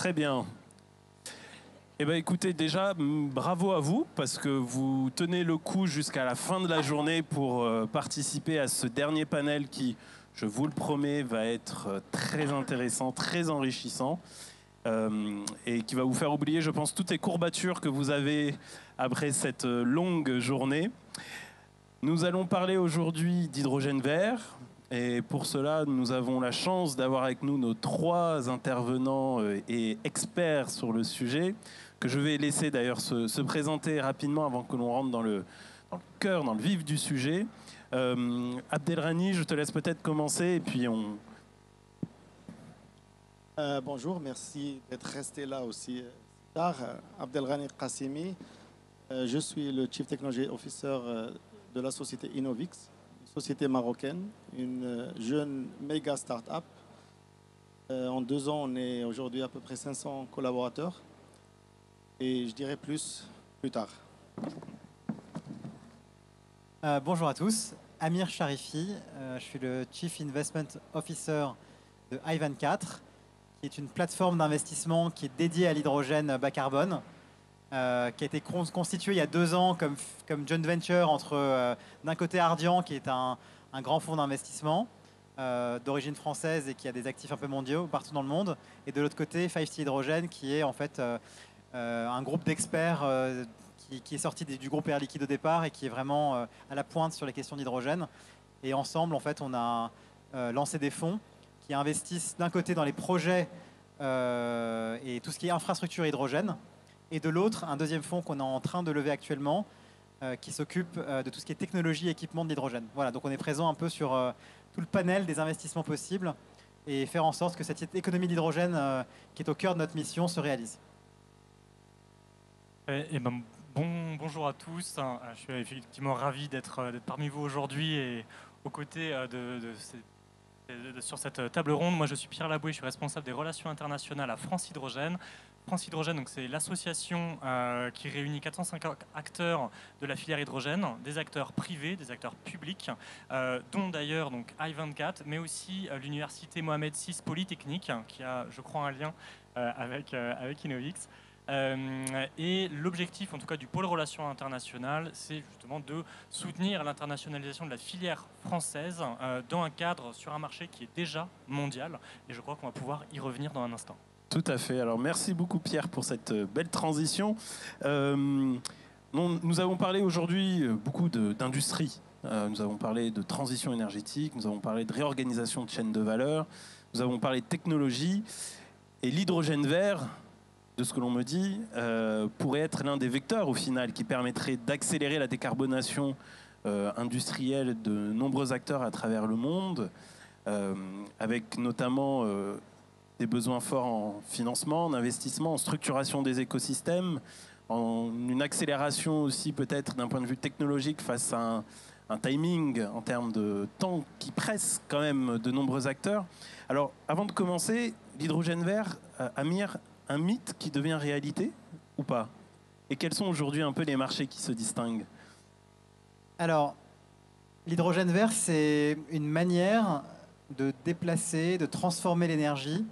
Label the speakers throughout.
Speaker 1: Très bien. Eh bien, écoutez, déjà, bravo à vous, parce que vous tenez le coup jusqu'à la fin de la journée pour participer à ce dernier panel qui, je vous le promets, va être très intéressant, très enrichissant, et qui va vous faire oublier, je pense, toutes les courbatures que vous avez après cette longue journée. Nous allons parler aujourd'hui d'hydrogène vert. Et pour cela, nous avons la chance d'avoir avec nous nos trois intervenants et experts sur le sujet, que je vais laisser d'ailleurs se présenter rapidement avant que l'on rentre dans le cœur, dans le vif du sujet. Abdelrani, je te laisse peut-être commencer et puis on...
Speaker 2: Bonjour, merci d'être resté là aussi tard. Abdelrani Qassimi, je suis le Chief Technology Officer de la société Innovix, une société marocaine, une jeune méga start-up. En 2 ans, on est aujourd'hui à peu près 500 collaborateurs et je dirais plus tard.
Speaker 3: Bonjour à tous, Amir Sharifi, je suis le Chief Investment Officer de i24, qui est une plateforme d'investissement qui est dédiée à l'hydrogène bas carbone, qui a été constituée il y a 2 ans comme joint venture entre d'un côté Ardian, qui est un grand fonds d'investissement d'origine française et qui a des actifs un peu mondiaux partout dans le monde, et de l'autre côté 5C Hydrogène, qui est en fait un groupe d'experts qui est sorti du groupe Air Liquide au départ et qui est vraiment à la pointe sur les questions d'hydrogène. Et ensemble, en fait, on a lancé des fonds qui investissent d'un côté dans les projets et tout ce qui est infrastructure hydrogène, et de l'autre, un deuxième fonds qu'on est en train de lever actuellement qui s'occupe de tout ce qui est technologie et équipement de l'hydrogène. Voilà, donc on est présent un peu sur tout le panel des investissements possibles et faire en sorte que cette économie d'hydrogène qui est au cœur de notre mission se réalise.
Speaker 4: Bonjour à tous, je suis effectivement ravi d'être parmi vous aujourd'hui et aux côtés sur cette table ronde. Moi, je suis Pierre Laboué, je suis responsable des relations internationales à France Hydrogène. France Hydrogène, donc c'est l'association qui réunit 450 acteurs de la filière hydrogène, des acteurs privés, des acteurs publics, dont d'ailleurs donc i24, mais aussi l'université Mohamed VI Polytechnique, qui a, je crois, un lien avec Innovix. Et l'objectif, en tout cas, du pôle relations internationales, c'est justement de soutenir l'internationalisation de la filière française dans un cadre sur un marché qui est déjà mondial. Et je crois qu'on va pouvoir y revenir dans un instant.
Speaker 1: Tout à fait. Alors, merci beaucoup, Pierre, pour cette belle transition. Nous avons parlé aujourd'hui beaucoup d'industrie. Nous avons parlé de transition énergétique, nous avons parlé de réorganisation de chaînes de valeur, nous avons parlé de technologie. Et l'hydrogène vert, de ce que l'on me dit, pourrait être l'un des vecteurs, au final, qui permettrait d'accélérer la décarbonation industrielle de nombreux acteurs à travers le monde, avec notamment des besoins forts en financement, en investissement, en structuration des écosystèmes, en une accélération aussi peut-être d'un point de vue technologique face à un timing en termes de temps qui presse quand même de nombreux acteurs. Alors, avant de commencer, l'hydrogène vert, Amir, un mythe qui devient réalité ou pas? Et quels sont aujourd'hui un peu les marchés qui se distinguent?
Speaker 3: Alors, l'hydrogène vert, c'est une manière de déplacer, de transformer l'énergie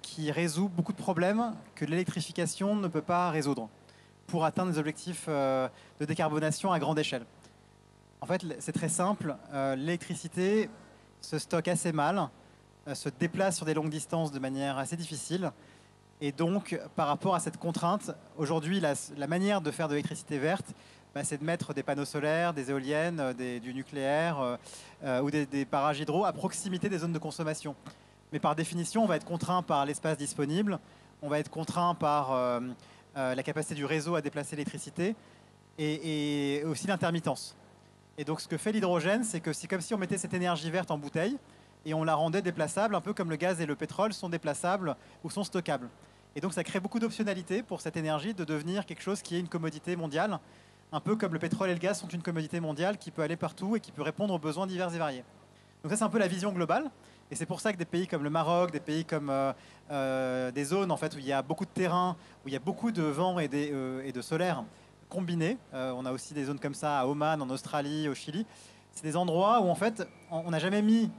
Speaker 3: qui résout beaucoup de problèmes que l'électrification ne peut pas résoudre pour atteindre des objectifs de décarbonation à grande échelle. En fait, c'est très simple. L'électricité se stocke assez mal, se déplace sur des longues distances de manière assez difficile. Et donc, par rapport à cette contrainte, aujourd'hui, la manière de faire de l'électricité verte, c'est de mettre des panneaux solaires, des éoliennes, du nucléaire ou des barrages hydro à proximité des zones de consommation. Mais par définition, on va être contraint par l'espace disponible, on va être contraint par la capacité du réseau à déplacer l'électricité et aussi l'intermittence. Et donc, ce que fait l'hydrogène, c'est que c'est comme si on mettait cette énergie verte en bouteille et on la rendait déplaçable, un peu comme le gaz et le pétrole sont déplaçables ou sont stockables. Et donc, ça crée beaucoup d'optionnalité pour cette énergie de devenir quelque chose qui est une commodité mondiale, un peu comme le pétrole et le gaz sont une commodité mondiale qui peut aller partout et qui peut répondre aux besoins divers et variés. Donc ça, c'est un peu la vision globale. Et c'est pour ça que des pays comme le Maroc, des pays comme des zones en fait, où il y a beaucoup de terrain, où il y a beaucoup de vent et de solaire combinés, on a aussi des zones comme ça à Oman, en Australie, au Chili, c'est des endroits où en fait on n'a jamais mis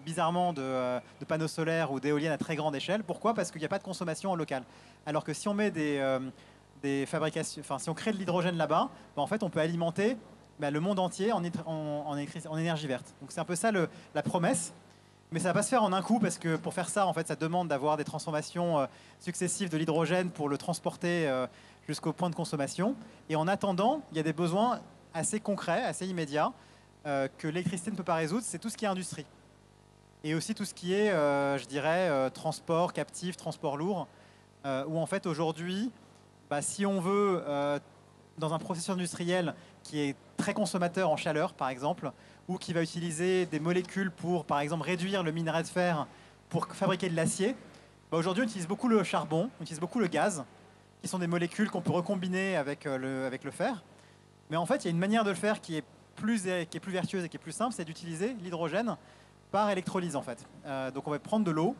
Speaker 3: bizarrement de panneaux solaires ou d'éoliennes à très grande échelle. Pourquoi? Parce qu'il n'y a pas de consommation locale. Alors que si on met des fabrications, enfin si on crée de l'hydrogène là-bas, en fait on peut alimenter le monde entier en énergie verte. Donc c'est un peu ça la promesse. Mais ça va pas se faire en un coup parce que pour faire ça, en fait, ça demande d'avoir des transformations successives de l'hydrogène pour le transporter jusqu'au point de consommation. Et en attendant, il y a des besoins assez concrets, assez immédiats que l'électricité ne peut pas résoudre. C'est tout ce qui est industrie et aussi tout ce qui est, je dirais, transport captif, transport lourd. Où en fait aujourd'hui, si on veut dans un processus industriel qui est très consommateur en chaleur, par exemple, ou qui va utiliser des molécules pour, par exemple, réduire le minerai de fer pour fabriquer de l'acier, aujourd'hui, on utilise beaucoup le charbon, on utilise beaucoup le gaz, qui sont des molécules qu'on peut recombiner avec le fer. Mais en fait, il y a une manière de le faire qui est plus vertueuse et qui est plus simple, c'est d'utiliser l'hydrogène par électrolyse, en fait. Donc, on va prendre de l'eau,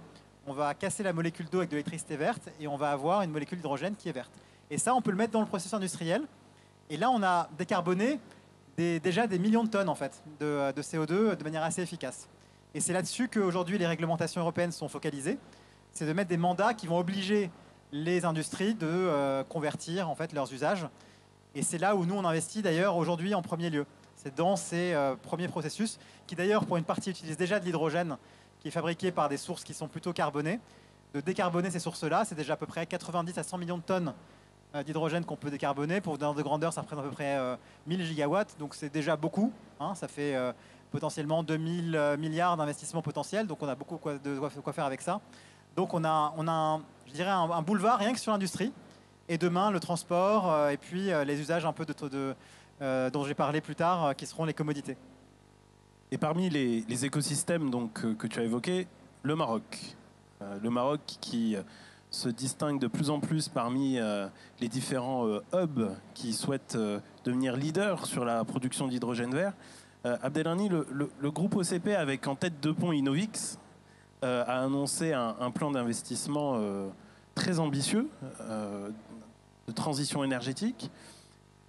Speaker 3: on va casser la molécule d'eau avec de l'électricité verte et on va avoir une molécule d'hydrogène qui est verte. Et ça, on peut le mettre dans le processus industriel. Et là, on a décarboné déjà des millions de tonnes en fait, de CO2 de manière assez efficace. Et c'est là-dessus qu'aujourd'hui les réglementations européennes sont focalisées. C'est de mettre des mandats qui vont obliger les industries de convertir en fait leurs usages. Et c'est là où nous on investit d'ailleurs aujourd'hui en premier lieu. C'est dans ces premiers processus qui d'ailleurs pour une partie utilisent déjà de l'hydrogène qui est fabriqué par des sources qui sont plutôt carbonées. De décarboner ces sources-là, c'est déjà à peu près 90 à 100 millions de tonnes d'hydrogène qu'on peut décarboner. Pour donner de grandeur, ça représente à peu près 1000 gigawatts, donc c'est déjà beaucoup. Ça fait potentiellement 2000 milliards d'investissements potentiels, donc on a beaucoup de quoi faire avec ça. Donc on a je dirais un boulevard rien que sur l'industrie, et demain le transport, et puis les usages un peu dont j'ai parlé plus tard, qui seront les commodités.
Speaker 1: Et parmi les écosystèmes donc, que tu as évoqués, le Maroc. Le Maroc qui se distingue de plus en plus parmi les différents hubs qui souhaitent devenir leaders sur la production d'hydrogène vert. Abdelrani, le groupe OCP, avec en tête Depont Innovix, a annoncé un plan d'investissement très ambitieux de transition énergétique.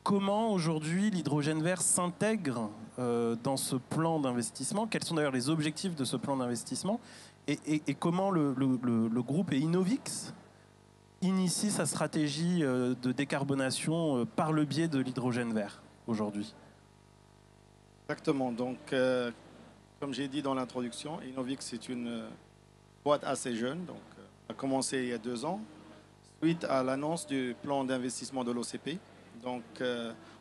Speaker 1: Comment aujourd'hui l'hydrogène vert s'intègre dans ce plan d'investissement? Quels sont d'ailleurs les objectifs de ce plan d'investissement? Et comment le groupe et Innovix initie sa stratégie de décarbonation par le biais de l'hydrogène vert aujourd'hui?
Speaker 2: Exactement. Donc, comme j'ai dit dans l'introduction, Innovix est une boîte assez jeune. Donc, a commencé il y a 2 ans, suite à l'annonce du plan d'investissement de l'OCP. Donc,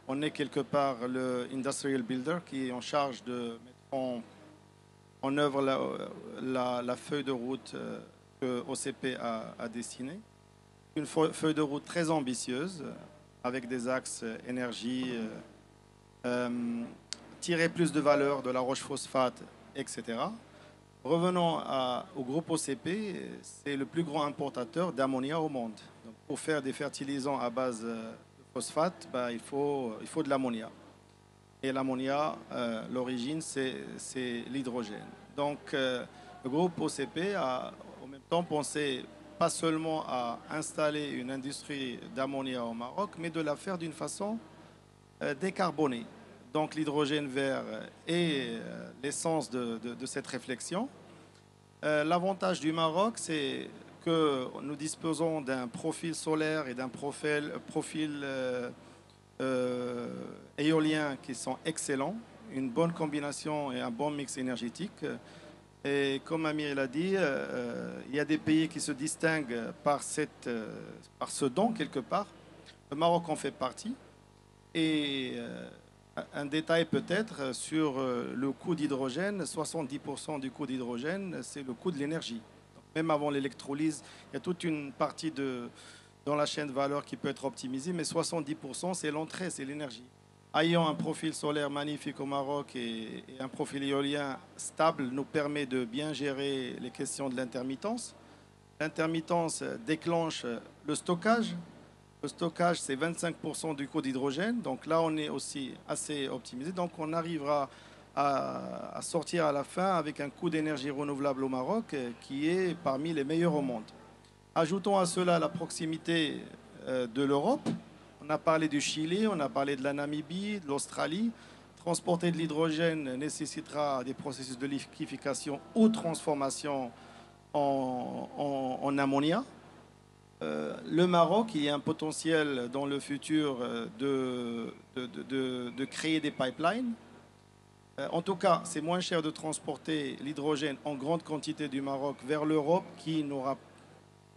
Speaker 2: on est quelque part le Industrial Builder qui est en charge de mettre en œuvre la feuille de route que OCP a dessinée. Une feuille de route très ambitieuse, avec des axes énergie, tirer plus de valeur de la roche-phosphate, etc. Revenons au groupe OCP, c'est le plus grand importateur d'ammonia au monde. Donc, pour faire des fertilisants à base de phosphate, il faut de l'ammonia. Et l'ammonia, l'origine, c'est l'hydrogène. Donc, le groupe OCP a en même temps pensé pas seulement à installer une industrie d'ammonia au Maroc, mais de la faire d'une façon décarbonée. Donc, l'hydrogène vert est l'essence de cette réflexion. L'avantage du Maroc, c'est que nous disposons d'un profil solaire et d'un profil éoliens qui sont excellents, une bonne combinaison et un bon mix énergétique. Et comme Amir l'a dit, il y a des pays qui se distinguent par ce don quelque part. Le Maroc en fait partie. Et un détail peut-être sur le coût d'hydrogène, 70% du coût d'hydrogène, c'est le coût de l'énergie. Même avant l'électrolyse, il y a toute une partie dans la chaîne de valeur qui peut être optimisée, mais 70% c'est l'entrée, c'est l'énergie. Ayant un profil solaire magnifique au Maroc et un profil éolien stable nous permet de bien gérer les questions de l'intermittence. L'intermittence déclenche le stockage. Le stockage, c'est 25% du coût d'hydrogène. Donc là, on est aussi assez optimisé. Donc on arrivera à sortir à la fin avec un coût d'énergie renouvelable au Maroc qui est parmi les meilleurs au monde. Ajoutons à cela la proximité de l'Europe. On a parlé du Chili, on a parlé de la Namibie, de l'Australie. Transporter de l'hydrogène nécessitera des processus de liquéfaction ou transformation en ammonia. Le Maroc, il y a un potentiel dans le futur de créer des pipelines. En tout cas, c'est moins cher de transporter l'hydrogène en grande quantité du Maroc vers l'Europe, qui n'aura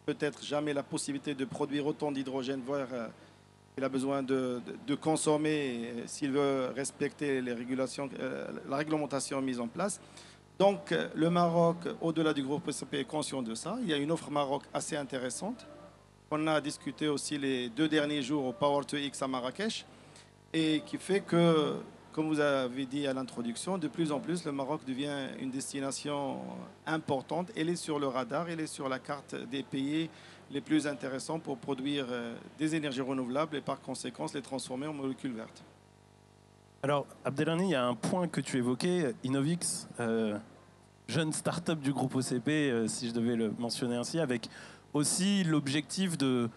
Speaker 2: peut-être jamais la possibilité de produire autant d'hydrogène vert qu'il a besoin de consommer s'il veut respecter les régulations, la réglementation mise en place. Donc, le Maroc, au-delà du groupe OCP, est conscient de ça. Il y a une offre Maroc assez intéressante. On a discuté aussi les 2 derniers jours au Power to X à Marrakech, et qui fait que, comme vous avez dit à l'introduction, de plus en plus, le Maroc devient une destination importante. Elle est sur le radar, elle est sur la carte des pays les plus intéressants pour produire des énergies renouvelables et par conséquent les transformer en molécules vertes.
Speaker 1: Alors, Abdelghany, il y a un point que tu évoquais, Innovix, jeune start-up du groupe OCP, si je devais le mentionner ainsi, avec aussi l'objectif de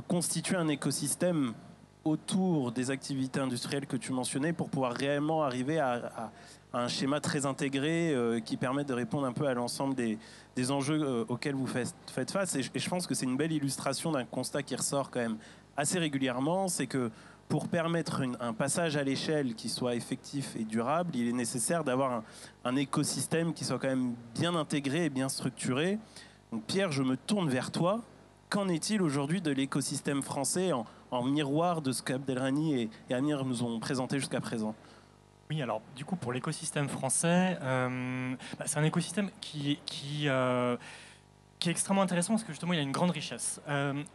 Speaker 1: constituer un écosystème autour des activités industrielles que tu mentionnais pour pouvoir réellement arriver à un schéma très intégré qui permette de répondre un peu à l'ensemble des enjeux auxquels vous faites face. Et je pense que c'est une belle illustration d'un constat qui ressort quand même assez régulièrement, c'est que pour permettre un passage à l'échelle qui soit effectif et durable, il est nécessaire d'avoir un écosystème qui soit quand même bien intégré et bien structuré. Donc Pierre, je me tourne vers toi. Qu'en est-il aujourd'hui de l'écosystème français en miroir de ce qu'Abdelghany et Amir nous ont présenté jusqu'à présent?
Speaker 4: Oui, alors du coup pour l'écosystème français, c'est un écosystème qui est extrêmement intéressant parce que justement il a une grande richesse.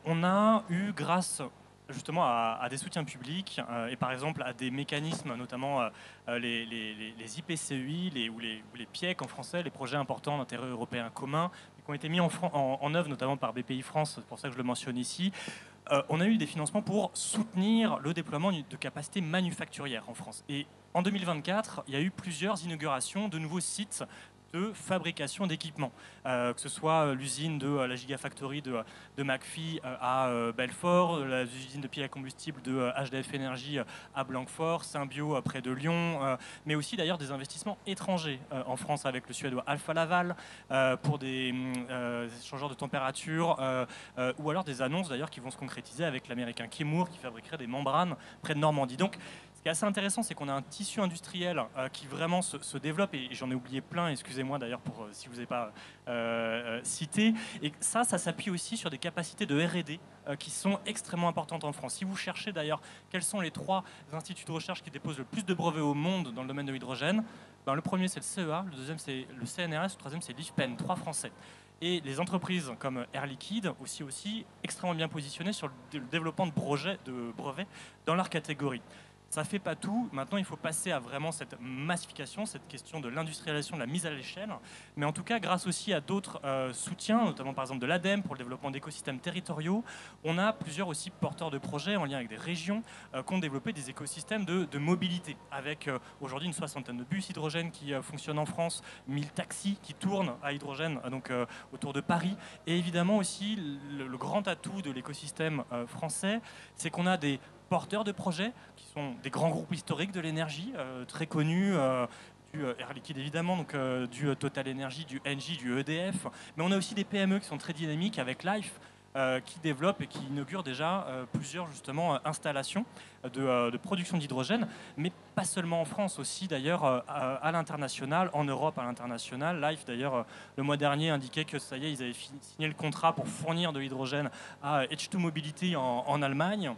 Speaker 4: On a eu grâce justement à des soutiens publics et par exemple à des mécanismes, notamment les IPCEI ou les PIEC en français, les projets importants d'intérêt européen commun, qui ont été mis en œuvre notamment par BPI France, c'est pour ça que je le mentionne ici. On a eu des financements pour soutenir le déploiement de capacités manufacturières en France. Et en 2024, il y a eu plusieurs inaugurations de nouveaux sites de fabrication d'équipements, que ce soit l'usine de la Gigafactory de McPhy à Belfort, l'usine de piles à combustible de HDF Energy à Blanquefort, Symbio près de Lyon, mais aussi d'ailleurs des investissements étrangers en France avec le suédois Alfa Laval pour des changeurs de température, ou alors des annonces d'ailleurs qui vont se concrétiser avec l'américain Chemours qui fabriquerait des membranes près de Normandie. Donc, ce qui est assez intéressant, c'est qu'on a un tissu industriel qui vraiment se développe, et j'en ai oublié plein, excusez-moi d'ailleurs pour si vous n'avez pas cité, et ça s'appuie aussi sur des capacités de R&D qui sont extrêmement importantes en France. Si vous cherchez d'ailleurs quels sont les 3 instituts de recherche qui déposent le plus de brevets au monde dans le domaine de l'hydrogène, ben, le premier c'est le CEA, le deuxième c'est le CNRS, le troisième c'est l'IFPEN, 3 français. Et les entreprises comme Air Liquide aussi extrêmement bien positionnées sur le développement de brevets dans leur catégorie. Ça ne fait pas tout. Maintenant, il faut passer à vraiment cette massification, cette question de l'industrialisation, de la mise à l'échelle. Mais en tout cas, grâce aussi à d'autres soutiens, notamment par exemple de l'ADEME pour le développement d'écosystèmes territoriaux, on a plusieurs aussi porteurs de projets en lien avec des régions qui ont développé des écosystèmes de mobilité, avec aujourd'hui une 60aine de bus hydrogène qui fonctionnent en France, 1000 taxis qui tournent à hydrogène donc autour de Paris. Et évidemment aussi, le grand atout de l'écosystème français, c'est qu'on a des porteurs de projets qui sont des grands groupes historiques de l'énergie, très connus, du Air Liquide évidemment, donc du Total Energy, du Engie, du EDF. Mais on a aussi des PME qui sont très dynamiques avec Life, qui développent et qui inaugurent déjà plusieurs justement installations de production d'hydrogène, mais pas seulement en France, aussi d'ailleurs à l'international, en Europe à l'international. Life d'ailleurs le mois dernier indiquait que ça y est, ils avaient signé le contrat pour fournir de l'hydrogène à H2 Mobility en Allemagne.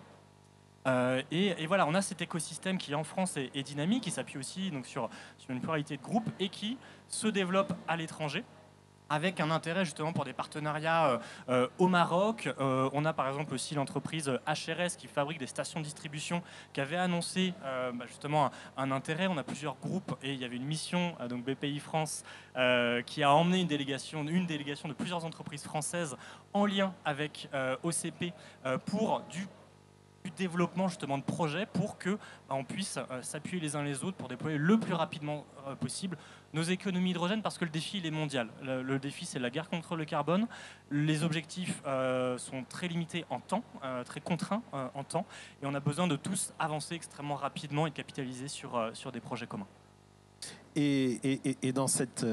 Speaker 4: Et voilà, on a cet écosystème qui en France est dynamique, qui s'appuie aussi donc, sur une pluralité de groupes et qui se développe à l'étranger, avec un intérêt justement pour des partenariats au Maroc. On a par exemple aussi l'entreprise HRS qui fabrique des stations de distribution, qui avait annoncé justement un intérêt. On a plusieurs groupes et il y avait une mission, donc BPI France, qui a emmené une délégation de plusieurs entreprises françaises en lien avec OCP pour du du développement justement de projets pour que on puisse s'appuyer les uns les autres pour déployer le plus rapidement possible nos économies hydrogène, parce que le défi il est mondial. Le défi c'est la guerre contre le carbone. Les objectifs sont très limités en temps, très contraints en temps, et on a besoin de tous avancer extrêmement rapidement et de capitaliser sur des projets communs.
Speaker 1: Et dans cette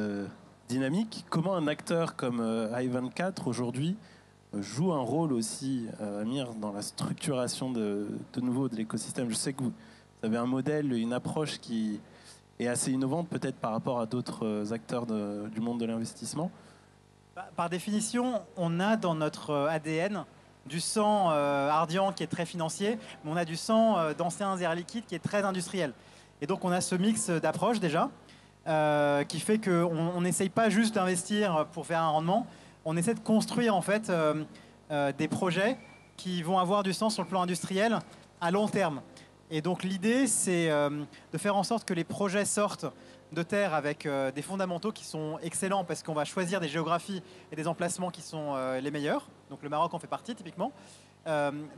Speaker 1: dynamique, comment un acteur comme I24 aujourd'hui joue un rôle aussi, Amir, dans la structuration de nouveau de l'écosystème? Je sais que vous avez un modèle, une approche qui est assez innovante peut-être par rapport à d'autres acteurs du monde de l'investissement.
Speaker 3: Par définition, on a dans notre ADN du sang Ardian qui est très financier, mais on a du sang d'anciens Air Liquide qui est très industriel. Et donc on a ce mix d'approches déjà, qui fait qu'on n'essaye pas juste d'investir pour faire un rendement, on essaie de construire en fait des projets qui vont avoir du sens sur le plan industriel à long terme. Et donc l'idée, c'est de faire en sorte que les projets sortent de terre avec des fondamentaux qui sont excellents, parce qu'on va choisir des géographies et des emplacements qui sont les meilleurs. Donc le Maroc en fait partie typiquement.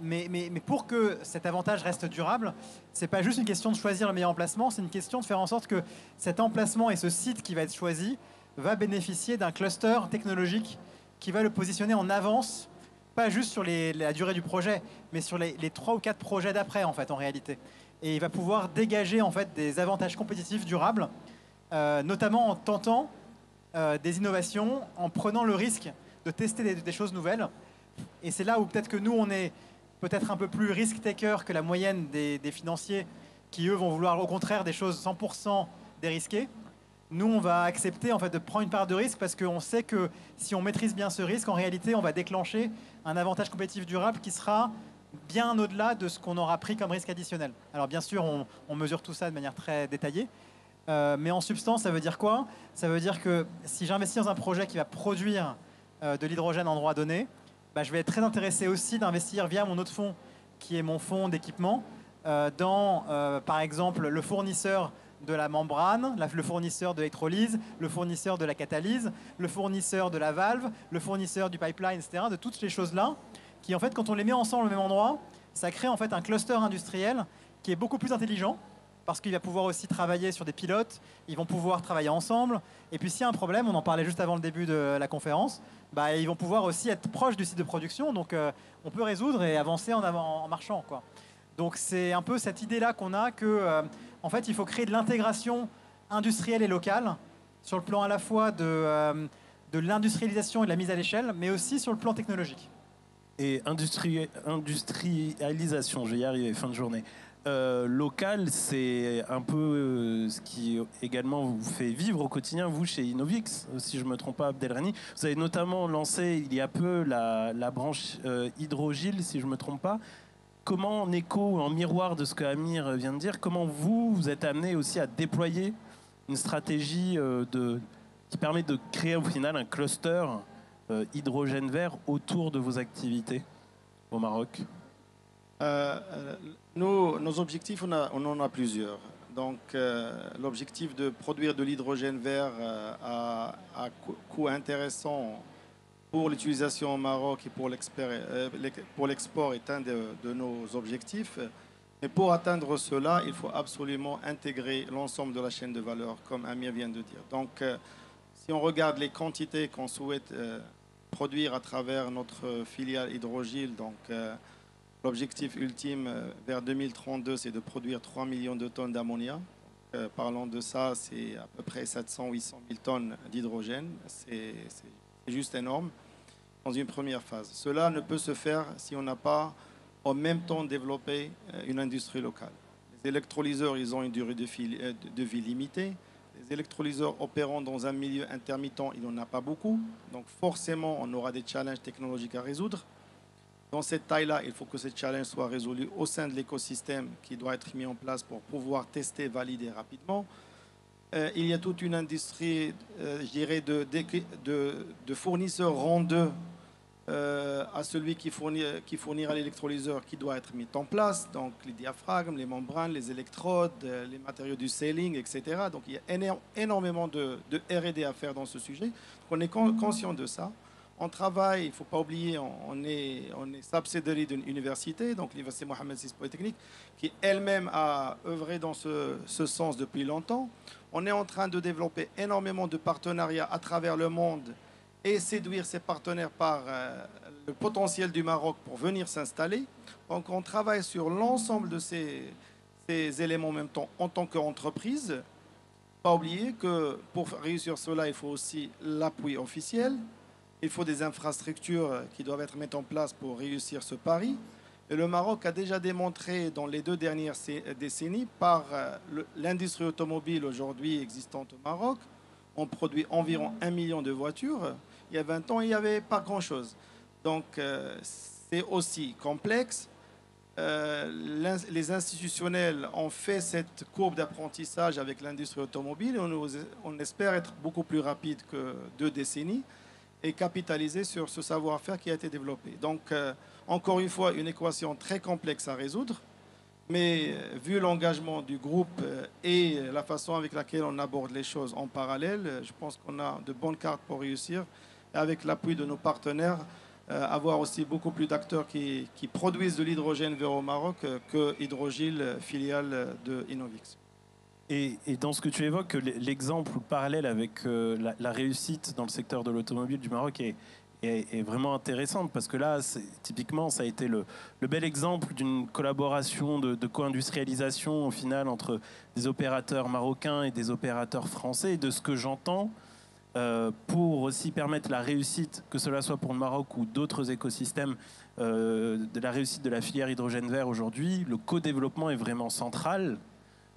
Speaker 3: Mais pour que cet avantage reste durable, c'est pas juste une question de choisir le meilleur emplacement, c'est une question de faire en sorte que cet emplacement et ce site qui va être choisi va bénéficier d'un cluster technologique qui va le positionner en avance, pas juste sur la durée du projet, mais sur les 3 ou 4 projets d'après en fait en réalité. Et il va pouvoir dégager en fait des avantages compétitifs durables, notamment en tentant des innovations, en prenant le risque de tester des choses nouvelles. Et c'est là où peut-être que nous, on est peut-être un peu plus risk-taker que la moyenne des financiers qui, eux, vont vouloir au contraire des choses 100% dérisquées. Nous, on va accepter en fait, de prendre une part de risque parce qu'on sait que si on maîtrise bien ce risque, en réalité, on va déclencher un avantage compétitif durable qui sera bien au-delà de ce qu'on aura pris comme risque additionnel. Alors bien sûr, on mesure tout ça de manière très détaillée. Mais en substance, ça veut dire quoi? Ça veut dire que si j'investis dans un projet qui va produire de l'hydrogène en endroit donné, je vais être très intéressé aussi d'investir via mon autre fonds, qui est mon fonds d'équipement, dans, par exemple, le fournisseur de la membrane, le fournisseur de l'électrolyse, le fournisseur de la catalyse, le fournisseur de la valve, le fournisseur du pipeline, etc., de toutes ces choses-là, qui, en fait, quand on les met ensemble au même endroit, ça crée en fait un cluster industriel qui est beaucoup plus intelligent, parce qu'il va pouvoir aussi travailler sur des pilotes, ils vont pouvoir travailler ensemble, et puis s'il y a un problème, on en parlait juste avant le début de la conférence, ils vont pouvoir aussi être proches du site de production, donc on peut résoudre et avancer en marchant, quoi. Donc c'est un peu cette idée-là qu'on a que, en fait, il faut créer de l'intégration industrielle et locale, sur le plan à la fois de l'industrialisation et de la mise à l'échelle, mais aussi sur le plan technologique.
Speaker 1: Et industrialisation, je vais y arriver, fin de journée. Local, c'est un peu ce qui également vous fait vivre au quotidien, vous, chez Innovix, si je ne me trompe pas, Abdelrani. Vous avez notamment lancé il y a peu la branche Hydrogile, si je ne me trompe pas. Comment, en écho, en miroir de ce que Amir vient de dire, comment vous êtes amené aussi à déployer une stratégie qui permet de créer au final un cluster hydrogène vert autour de vos activités au Maroc?
Speaker 2: Nos objectifs, on en a plusieurs. Donc, l'objectif de produire de l'hydrogène vert à coût intéressant pour l'utilisation au Maroc et pour l'export est un de nos objectifs. Mais pour atteindre cela, il faut absolument intégrer l'ensemble de la chaîne de valeur, comme Amir vient de dire. Donc, si on regarde les quantités qu'on souhaite produire à travers notre filiale Hydrogile, donc l'objectif ultime vers 2032, c'est de produire 3 millions de tonnes d'ammonia. Parlant de ça, c'est à peu près 700-800 000 tonnes d'hydrogène. C'est juste énorme dans une première phase. Cela ne peut se faire si on n'a pas en même temps développé une industrie locale. Les électrolyseurs, ils ont une durée de vie limitée. Les électrolyseurs opérant dans un milieu intermittent, il n'y en a pas beaucoup. Donc forcément, on aura des challenges technologiques à résoudre. Dans cette taille-là, il faut que ces challenges soient résolus au sein de l'écosystème qui doit être mis en place pour pouvoir tester, valider rapidement. Il y a toute une industrie, je dirais, de fournisseurs rondeux à celui qui fournira l'électrolyseur qui doit être mis en place. Donc les diaphragmes, les membranes, les électrodes, les matériaux du sealing, etc. Donc il y a énormément de R&D à faire dans ce sujet. Donc, on est conscient de ça. On travaille, il ne faut pas oublier, on est subsidiary d'une université, donc l'Université Mohamed VI Polytechnique, qui elle-même a œuvré dans ce sens depuis longtemps. On est en train de développer énormément de partenariats à travers le monde et séduire ces partenaires par le potentiel du Maroc pour venir s'installer. Donc on travaille sur l'ensemble de ces éléments en même temps en tant qu'entreprise. Pas oublier que pour réussir cela, il faut aussi l'appui officiel. Il faut des infrastructures qui doivent être mises en place pour réussir ce pari. Et le Maroc a déjà démontré dans les 2 dernières décennies par l'industrie automobile aujourd'hui existante au Maroc. On produit environ 1 million de voitures. Il y a 20 ans, il n'y avait pas grand-chose. Donc c'est aussi complexe. Les institutionnels ont fait cette courbe d'apprentissage avec l'industrie automobile et on espère être beaucoup plus rapide que 2 décennies et capitaliser sur ce savoir-faire qui a été développé. Donc, encore une fois, une équation très complexe à résoudre, mais vu l'engagement du groupe et la façon avec laquelle on aborde les choses en parallèle, je pense qu'on a de bonnes cartes pour réussir. Et avec l'appui de nos partenaires, avoir aussi beaucoup plus d'acteurs qui produisent de l'hydrogène vert au Maroc que Hydrogil, filiale de Innovix.
Speaker 1: Et dans ce que tu évoques, l'exemple parallèle avec la réussite dans le secteur de l'automobile du Maroc est vraiment intéressante parce que là, typiquement, ça a été le bel exemple d'une collaboration de co-industrialisation au final entre des opérateurs marocains et des opérateurs français. Et de ce que j'entends, pour aussi permettre la réussite, que cela soit pour le Maroc ou d'autres écosystèmes, de la réussite de la filière hydrogène vert aujourd'hui, le co-développement est vraiment central.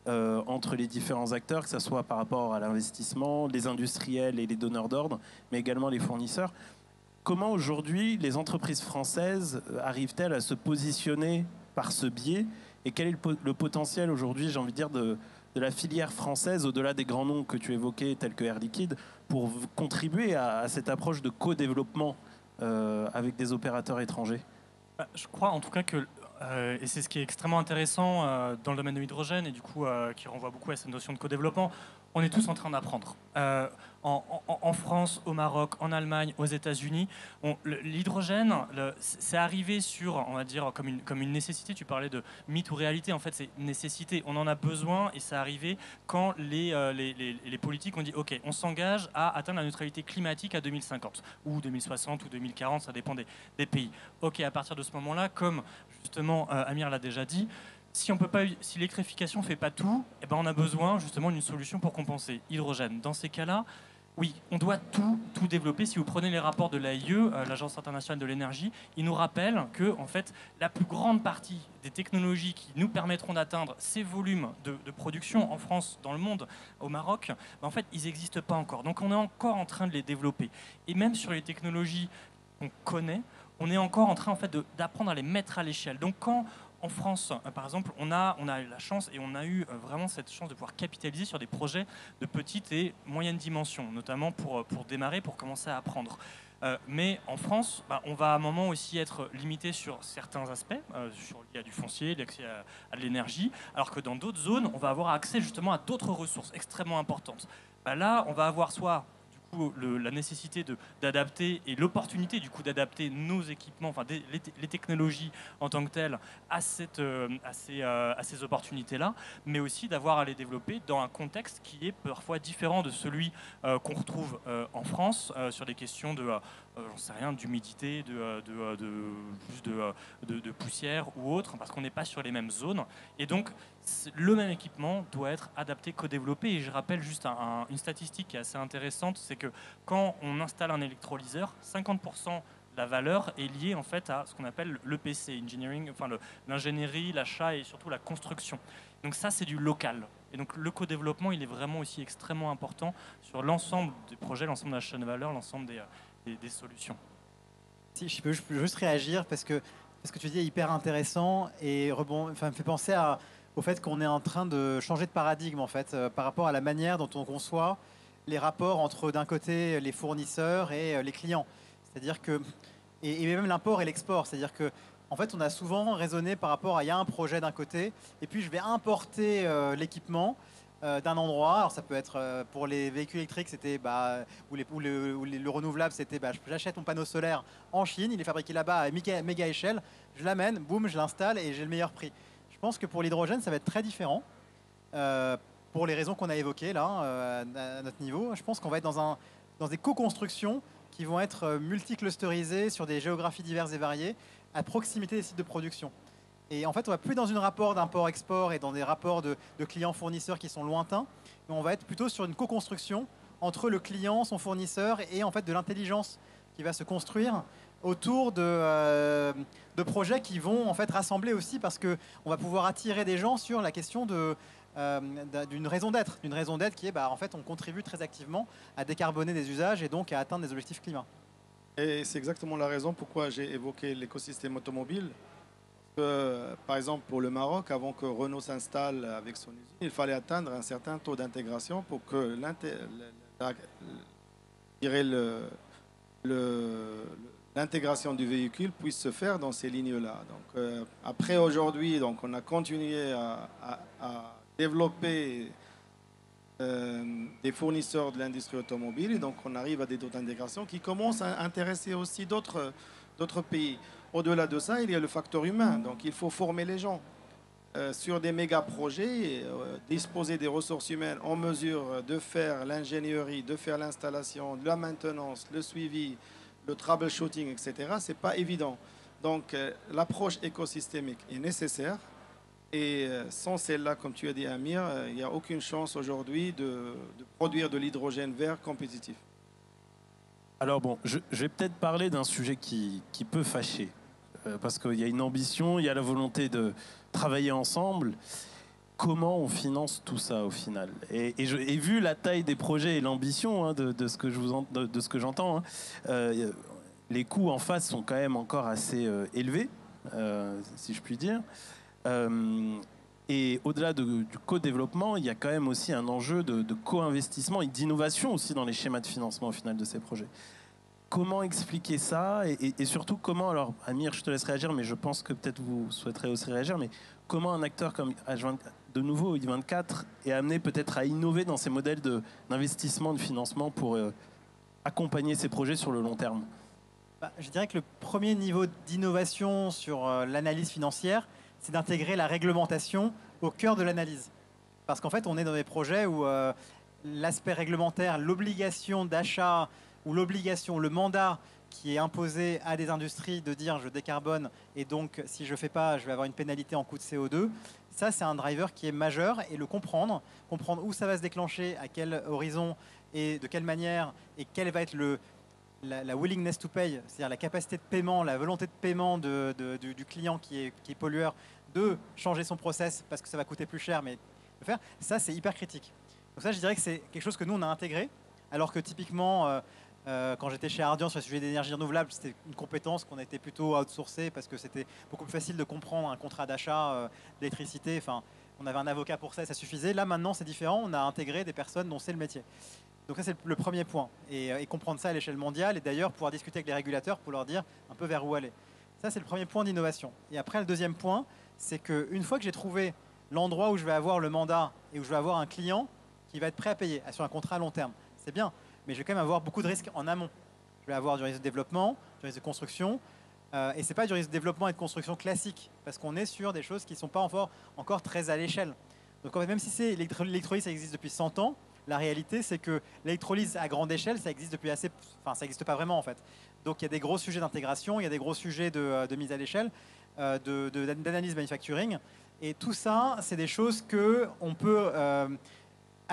Speaker 1: Entre les différents acteurs, que ce soit par rapport à l'investissement, les industriels et les donneurs d'ordre, mais également les fournisseurs. Comment aujourd'hui les entreprises françaises arrivent-elles à se positionner par ce biais et quel est le potentiel aujourd'hui, j'ai envie de dire, de la filière française, au-delà des grands noms que tu évoquais, tels que Air Liquide, pour contribuer à cette approche de co-développement avec des opérateurs étrangers?
Speaker 4: Je crois en tout cas que et c'est ce qui est extrêmement intéressant dans le domaine de l'hydrogène et du coup qui renvoie beaucoup à cette notion de co-développement. On est tous en train d'apprendre. En France, au Maroc, en Allemagne, aux États-Unis, l'hydrogène, c'est arrivé sur, on va dire, comme une nécessité. Tu parlais de mythe ou réalité. En fait, c'est une nécessité. On en a besoin et c'est arrivé quand les politiques ont dit OK, on s'engage à atteindre la neutralité climatique à 2050 ou 2060 ou 2040, ça dépend des pays. OK, à partir de ce moment-là, comme justement Amir l'a déjà dit, si l'électrification ne fait pas tout, eh ben on a besoin justement d'une solution pour compenser. Hydrogène. Dans ces cas-là, oui, on doit tout développer. Si vous prenez les rapports de l'AIE, l'Agence internationale de l'énergie, ils nous rappellent que en fait, la plus grande partie des technologies qui nous permettront d'atteindre ces volumes de production en France, dans le monde, au Maroc, ben en fait, ils n'existent pas encore. Donc on est encore en train de les développer. Et même sur les technologies qu'on connaît, on est encore en train en fait, d'apprendre à les mettre à l'échelle. Donc quand en France, par exemple, on a eu la chance et on a eu vraiment cette chance de pouvoir capitaliser sur des projets de petite et moyenne dimension, notamment pour démarrer, pour commencer à apprendre. Mais en France, on va à un moment aussi être limité sur certains aspects, liés à du foncier, l'accès à de l'énergie, alors que dans d'autres zones, on va avoir accès justement à d'autres ressources extrêmement importantes. Là, on va avoir soit la nécessité d'adapter et l'opportunité du coup d'adapter nos équipements, enfin les technologies en tant que telles à ces opportunités-là, mais aussi d'avoir à les développer dans un contexte qui est parfois différent de celui qu'on retrouve en France sur des questions j'en sais rien, d'humidité, de poussière ou autre, parce qu'on n'est pas sur les mêmes zones. Et donc, le même équipement doit être adapté, co-développé. Et je rappelle juste une statistique qui est assez intéressante, c'est que quand on installe un électrolyseur, 50% de la valeur est liée en fait à ce qu'on appelle l'EPC, engineering, enfin l'ingénierie, l'achat et surtout la construction. Donc ça, c'est du local. Et donc le co-développement, il est vraiment aussi extrêmement important sur l'ensemble des projets, l'ensemble de la chaîne de valeur, l'ensemble des solutions.
Speaker 3: Si je peux juste réagir parce que ce que tu dis est hyper intéressant et me fait penser au fait qu'on est en train de changer de paradigme en fait par rapport à la manière dont on conçoit les rapports entre d'un côté les fournisseurs et les clients. C'est-à-dire que et même l'import et l'export, c'est-à-dire que en fait on a souvent raisonné par rapport à il y a un projet d'un côté et puis je vais importer l'équipement d'un endroit. Alors ça peut être pour les véhicules électriques, c'était le renouvelable, c'était j'achète mon panneau solaire en Chine, il est fabriqué là-bas à méga échelle, je l'amène, boum, je l'installe et j'ai le meilleur prix. Je pense que pour l'hydrogène, ça va être très différent. Pour les raisons qu'on a évoquées là, à notre niveau, je pense qu'on va être dans des co-constructions qui vont être multiclusterisées sur des géographies diverses et variées, à proximité des sites de production. Et en fait, on va plus dans un rapport d'import-export et dans des rapports de clients-fournisseurs qui sont lointains, mais on va être plutôt sur une co-construction entre le client, son fournisseur et en fait de l'intelligence qui va se construire autour de projets qui vont en fait rassembler aussi, parce qu'on va pouvoir attirer des gens sur la question d'une raison d'être qui est en fait on contribue très activement à décarboner des usages et donc à atteindre des objectifs climat.
Speaker 2: Et c'est exactement la raison pourquoi j'ai évoqué l'écosystème automobile. Par exemple, pour le Maroc, avant que Renault s'installe avec son usine, il fallait atteindre un certain taux d'intégration pour que l'intégration du véhicule puisse se faire dans ces lignes-là. Donc, après aujourd'hui, donc, on a continué à développer des fournisseurs de l'industrie automobile, et donc on arrive à des taux d'intégration qui commencent à intéresser aussi d'autres pays. Au-delà de ça, il y a le facteur humain. Donc, il faut former les gens sur des méga projets, disposer des ressources humaines en mesure de faire l'ingénierie, de faire l'installation, la maintenance, le suivi, le troubleshooting, etc. C'est pas évident. Donc, l'approche écosystémique est nécessaire. Et sans celle-là, comme tu as dit, Amir, il n'y a aucune chance aujourd'hui de produire de l'hydrogène vert compétitif.
Speaker 1: Alors bon, je vais peut-être parler d'un sujet qui peut fâcher. Parce qu'il y a une ambition, il y a la volonté de travailler ensemble. Comment on finance tout ça au final ? Et vu la taille des projets et l'ambition de ce que j'entends, les coûts en face sont quand même encore assez élevés, si je puis dire. Et au-delà du co-développement, il y a quand même aussi un enjeu de co-investissement et d'innovation aussi dans les schémas de financement au final de ces projets. Comment expliquer ça et surtout comment, alors Amir, je te laisse réagir, mais je pense que peut-être vous souhaiterez aussi réagir, mais comment un acteur comme H24, de nouveau I24, est amené peut-être à innover dans ses modèles d'investissement, de financement pour accompagner ces projets sur le long terme ?
Speaker 3: Je dirais que le premier niveau d'innovation sur l'analyse financière, c'est d'intégrer la réglementation au cœur de l'analyse. Parce qu'en fait, on est dans des projets où l'aspect réglementaire, l'obligation d'achat, ou l'obligation, le mandat qui est imposé à des industries de dire je décarbone et donc si je ne fais pas, je vais avoir une pénalité en coût de CO2, ça c'est un driver qui est majeur, et le comprendre où ça va se déclencher, à quel horizon et de quelle manière, et quelle va être la willingness to pay, c'est-à-dire la capacité de paiement, la volonté de paiement du client qui est pollueur, de changer son process parce que ça va coûter plus cher, mais de faire, ça c'est hyper critique. Donc ça je dirais que c'est quelque chose que nous on a intégré, alors que typiquement quand j'étais chez Ardian sur le sujet d'énergie renouvelable, c'était une compétence qu'on était plutôt outsourcée parce que c'était beaucoup plus facile de comprendre un contrat d'achat d'électricité. Enfin, on avait un avocat pour ça et ça suffisait. Là, maintenant, c'est différent. On a intégré des personnes dont c'est le métier. Donc ça, c'est le premier point. Et comprendre ça à l'échelle mondiale, et d'ailleurs pouvoir discuter avec les régulateurs pour leur dire un peu vers où aller. Ça, c'est le premier point d'innovation. Et après, le deuxième point, c'est qu'une fois que j'ai trouvé l'endroit où je vais avoir le mandat et où je vais avoir un client qui va être prêt à payer sur un contrat à long terme, c'est bien. Mais je vais quand même avoir beaucoup de risques en amont. Je vais avoir du risque de développement, du risque de construction, et ce n'est pas du risque de développement et de construction classique, parce qu'on est sur des choses qui ne sont pas encore très à l'échelle. Donc en fait, même si l'électrolyse, ça existe depuis 100 ans, la réalité, c'est que l'électrolyse à grande échelle, ça existe depuis ça n'existe pas vraiment en fait. Donc il y a des gros sujets d'intégration, il y a des gros sujets de mise à l'échelle, d'analyse manufacturing, et tout ça, c'est des choses qu'on peut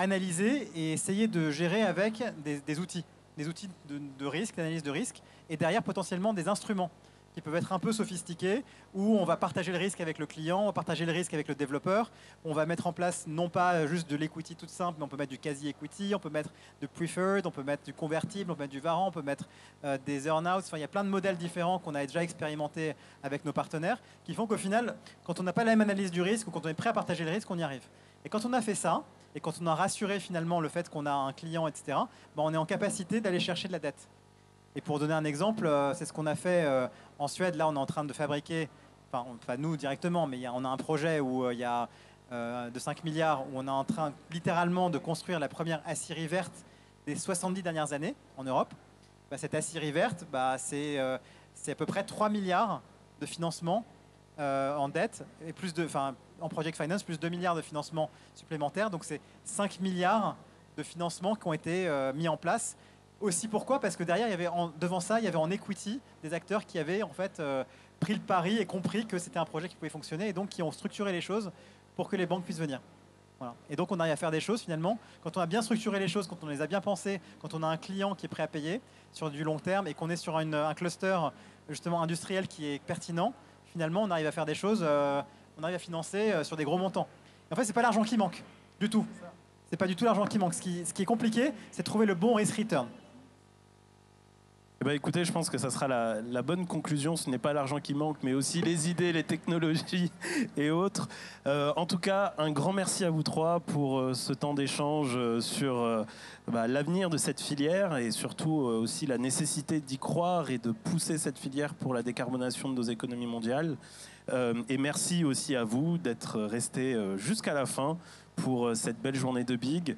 Speaker 3: analyser et essayer de gérer avec des outils de risque, d'analyse de risque, et derrière potentiellement des instruments qui peuvent être un peu sophistiqués, où on va partager le risque avec le client, on va partager le risque avec le développeur, on va mettre en place non pas juste de l'equity toute simple, mais on peut mettre du quasi-equity, on peut mettre du preferred, on peut mettre du convertible, on peut mettre du varant, on peut mettre des earn-outs, enfin il y a plein de modèles différents qu'on a déjà expérimentés avec nos partenaires, qui font qu'au final, quand on n'a pas la même analyse du risque, ou quand on est prêt à partager le risque, on y arrive. Et quand on a fait ça, et quand on a rassuré finalement le fait qu'on a un client, etc., on est en capacité d'aller chercher de la dette. Et pour donner un exemple, c'est ce qu'on a fait en Suède. Là, on est en train de fabriquer, enfin nous directement, mais on a un projet où il y a de 5 milliards, où on est en train littéralement de construire la première aciérie verte des 70 dernières années en Europe. Cette aciérie verte, c'est à peu près 3 milliards de financement en dette, et en project finance, plus 2 milliards de financement supplémentaires. Donc c'est 5 milliards de financements qui ont été mis en place. Aussi pourquoi? Parce que derrière, devant ça, il y avait en equity des acteurs qui avaient en fait pris le pari et compris que c'était un projet qui pouvait fonctionner et donc qui ont structuré les choses pour que les banques puissent venir. Voilà. Et donc on arrive à faire des choses finalement, quand on a bien structuré les choses, quand on les a bien pensées, quand on a un client qui est prêt à payer sur du long terme et qu'on est sur un cluster justement industriel qui est pertinent, finalement on arrive à faire des choses, on arrive à financer sur des gros montants. Et en fait, c'est pas l'argent qui manque du tout. C'est pas du tout l'argent qui manque. Ce qui est compliqué, c'est de trouver le bon risk return.
Speaker 1: Eh ben, écoutez, je pense que ça sera la bonne conclusion. Ce n'est pas l'argent qui manque, mais aussi les idées, les technologies et autres. En tout cas, un grand merci à vous trois pour ce temps d'échange sur l'avenir de cette filière et surtout aussi la nécessité d'y croire et de pousser cette filière pour la décarbonation de nos économies mondiales. Et merci aussi à vous d'être restés jusqu'à la fin pour cette belle journée de Big.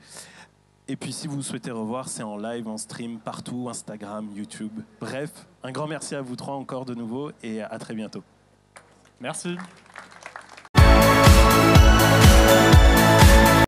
Speaker 1: Et puis si vous souhaitez revoir, c'est en live, en stream, partout, Instagram, YouTube. Bref, un grand merci à vous trois encore de nouveau et à très bientôt.
Speaker 4: Merci.